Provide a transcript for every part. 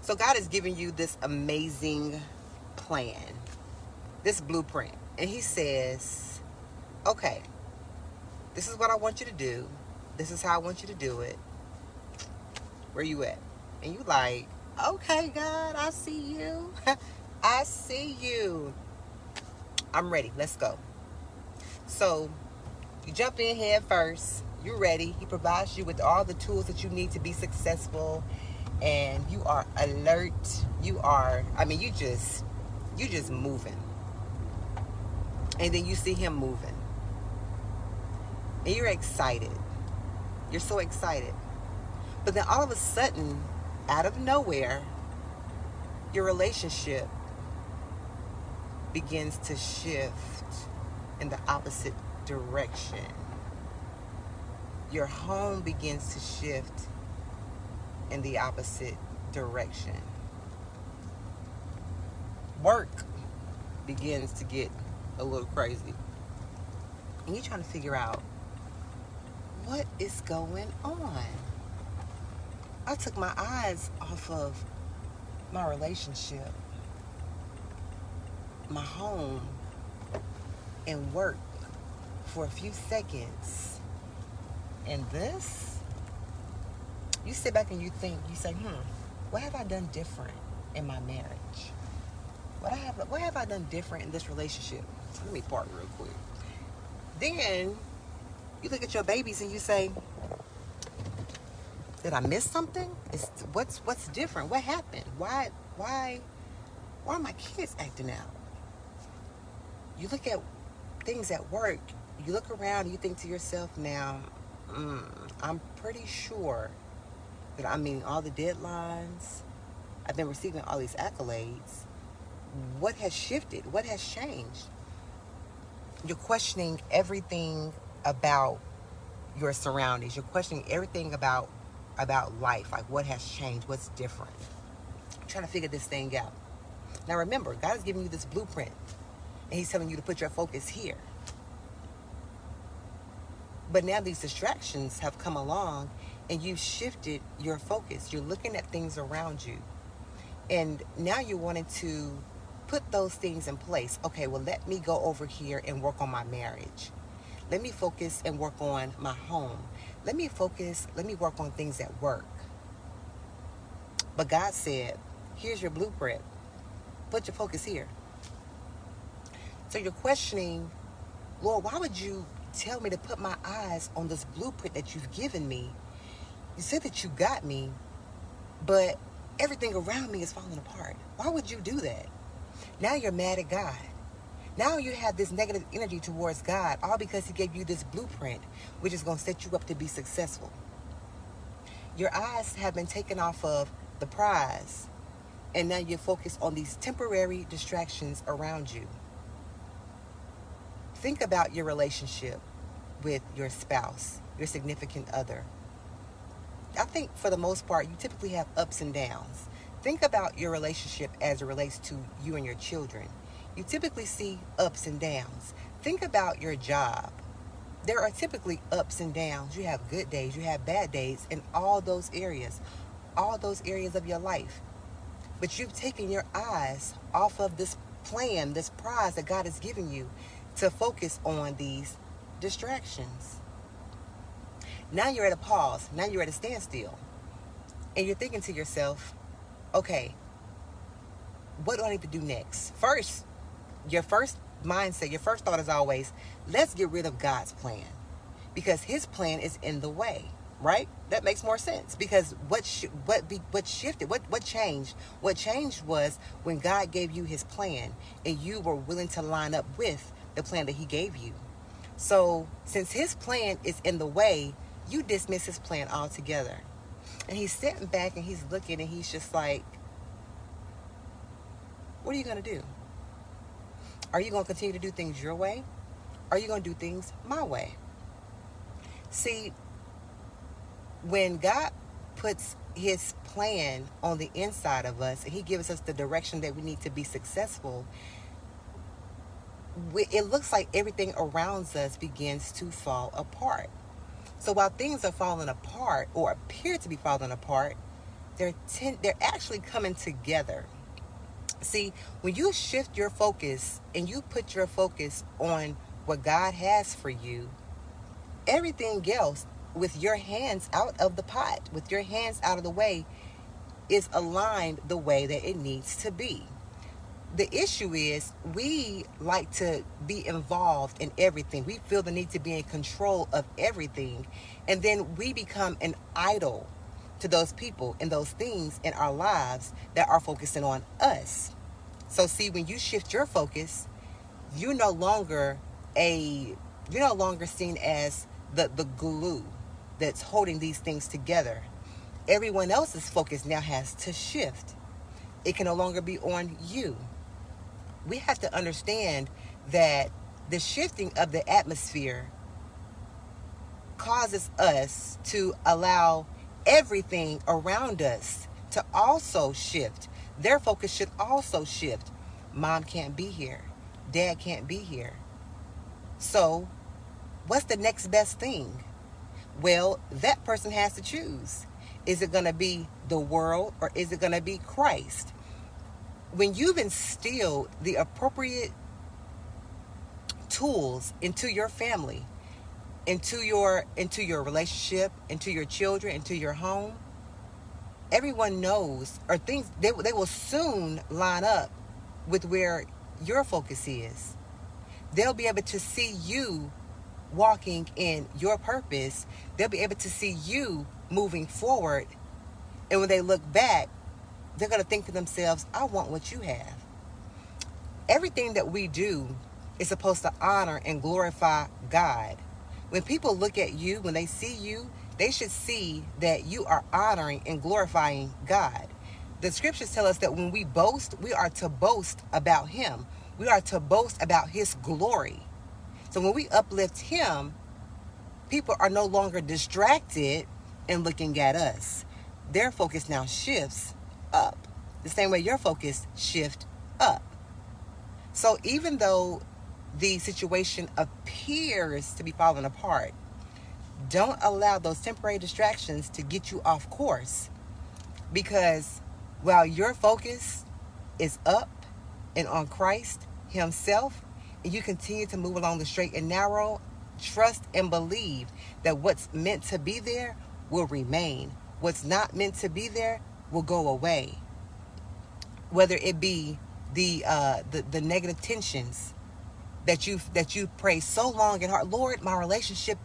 So God is giving you this amazing plan, this blueprint. And he says, okay, this is what I want you to do. This is how I want you to do it. Where you at? And you like, okay, God, I see you. I see you. I'm ready. Let's go. So you jump in head first. You're ready. He provides you with all the tools that you need to be successful. And you are alert. You just moving. And then you see him moving. And you're excited. You're so excited. But then all of a sudden, out of nowhere, your relationship begins to shift in the opposite direction. Your home begins to shift in the opposite direction. Work begins to get a little crazy. And you're trying to figure out, what is going on? I took my eyes off of my relationship, my home, and work for a few seconds. And this, you sit back and you think, you say, what have I done different in my marriage? What have I done different in this relationship? Let me part real quick. Then you look at your babies and you say, did I miss something? What's different? What happened? Why are my kids acting out? You look at things at work, you look around and you think to yourself now, I'm pretty sure that I'm meeting all the deadlines. I've been receiving all these accolades. What has shifted? What has changed? You're questioning everything about your surroundings. You're questioning everything about life. Like, what has changed? What's different? I'm trying to figure this thing out. Now remember, God is giving you this blueprint. And he's telling you to put your focus here. But now these distractions have come along and you've shifted your focus. You're looking at things around you. And now you're wanting to put those things in place. Okay, well, let me go over here and work on my marriage. Let me focus and work on my home. Let me work on things at work. But God said, here's your blueprint. Put your focus here. So you're questioning, Lord, why would you tell me to put my eyes on this blueprint that you've given me? You said that you got me, but everything around me is falling apart. Why would you do that? Now you're mad at God. Now you have this negative energy towards God, all because he gave you this blueprint, which is going to set you up to be successful. Your eyes have been taken off of the prize, and now you're focused on these temporary distractions around you. Think about your relationship with your spouse, your significant other. I think for the most part, you typically have ups and downs. Think about your relationship as it relates to you and your children. You typically see ups and downs. Think about your job. There are typically ups and downs. You have good days, you have bad days in all those areas of your life. But you've taken your eyes off of this plan, this prize that God has given you to focus on these distractions. Now you're at a pause. Now you're at a standstill. And you're thinking to yourself, okay, what do I need to do next? First, your first mindset, your first thought is always, let's get rid of God's plan. Because his plan is in the way, right? That makes more sense. Because what shifted, what changed? What changed was when God gave you his plan and you were willing to line up with the plan that he gave you. So since his plan is in the way, you dismiss his plan altogether. And he's sitting back and he's looking and he's just like, what are you going to do? Are you going to continue to do things your way? Or are you going to do things my way? See, when God puts his plan on the inside of us and he gives us the direction that we need to be successful, it looks like everything around us begins to fall apart. So while things are falling apart or appear to be falling apart, they're actually coming together. See, when you shift your focus and you put your focus on what God has for you, everything else, with your hands out of the pot, with your hands out of the way, is aligned the way that it needs to be. The issue is we like to be involved in everything. We feel the need to be in control of everything. And then we become an idol to those people and those things in our lives that are focusing on us. So see, when you shift your focus, you're no longer seen as the glue that's holding these things together. Everyone else's focus now has to shift. It can no longer be on you. We have to understand that the shifting of the atmosphere causes us to allow everything around us to also shift. Their focus should also shift. Mom can't be here. Dad can't be here. So, what's the next best thing? Well, that person has to choose. Is it going to be the world or is it going to be Christ? When you've instilled the appropriate tools into your family, into your relationship, into your children, into your home, everyone knows, or things they will soon line up with where your focus is. They'll be able to see you walking in your purpose. They'll be able to see you moving forward. And when they look back, they're going to think to themselves, I want what you have. Everything that we do is supposed to honor and glorify God. When people look at you, when they see you, they should see that you are honoring and glorifying God. The scriptures tell us that when we boast, we are to boast about Him. We are to boast about His glory. So when we uplift Him, people are no longer distracted and looking at us. Their focus now shifts up. The same way your focus shift up. So even though the situation appears to be falling apart, don't allow those temporary distractions to get you off course. Because while your focus is up and on Christ Himself, and you continue to move along the straight and narrow, trust and believe that what's meant to be there will remain. What's not meant to be there will go away. Whether it be the negative tensions that you pray so long and hard. Lord, my relationship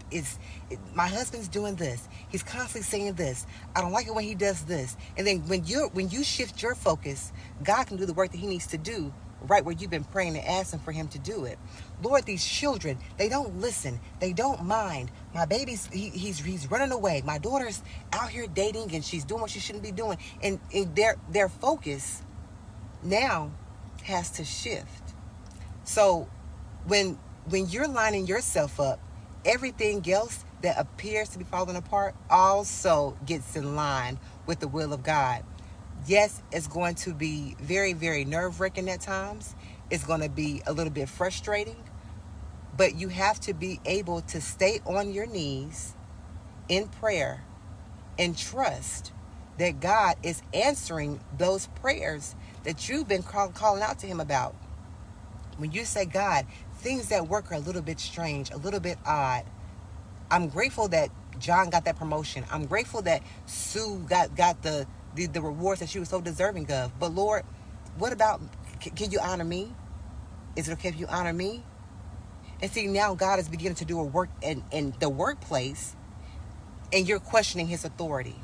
my husband's doing this. He's constantly saying this. I don't like it when he does this. And then when you shift your focus, God can do the work that He needs to do right where you've been praying and asking for Him to do it. Lord, these children, they don't listen. They don't mind. My baby's he's running away. My daughter's out here dating and she's doing what she shouldn't be doing. And their focus now has to shift. So when you're lining yourself up, everything else that appears to be falling apart also gets in line with the will of God. Yes, it's going to be very, very nerve-wracking at times. It's going to be a little bit frustrating. But you have to be able to stay on your knees in prayer and trust that God is answering those prayers that you've been calling out to Him about. When you say, God, things at work are a little bit strange, a little bit odd. I'm grateful that John got that promotion. I'm grateful that Sue got the rewards that she was so deserving of. But Lord, what about, can you honor me? Is it okay if you honor me? And see, now God is beginning to do a work in the workplace, and you're questioning His authority.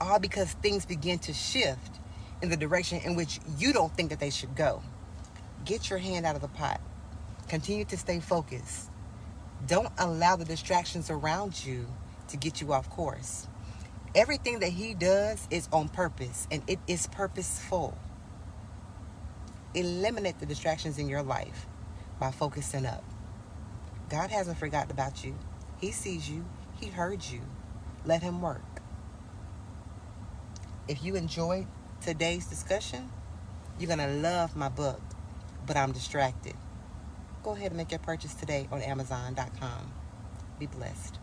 All because things begin to shift in the direction in which you don't think that they should go. Get your hand out of the pot. Continue to stay focused. Don't allow the distractions around you to get you off course. Everything that He does is on purpose, and it is purposeful. Eliminate the distractions in your life by focusing up. God hasn't forgotten about you. He sees you. He heard you. Let Him work. If you enjoyed today's discussion, you're going to love my book, But I'm Distracted. Go ahead and make your purchase today on Amazon.com. Be blessed.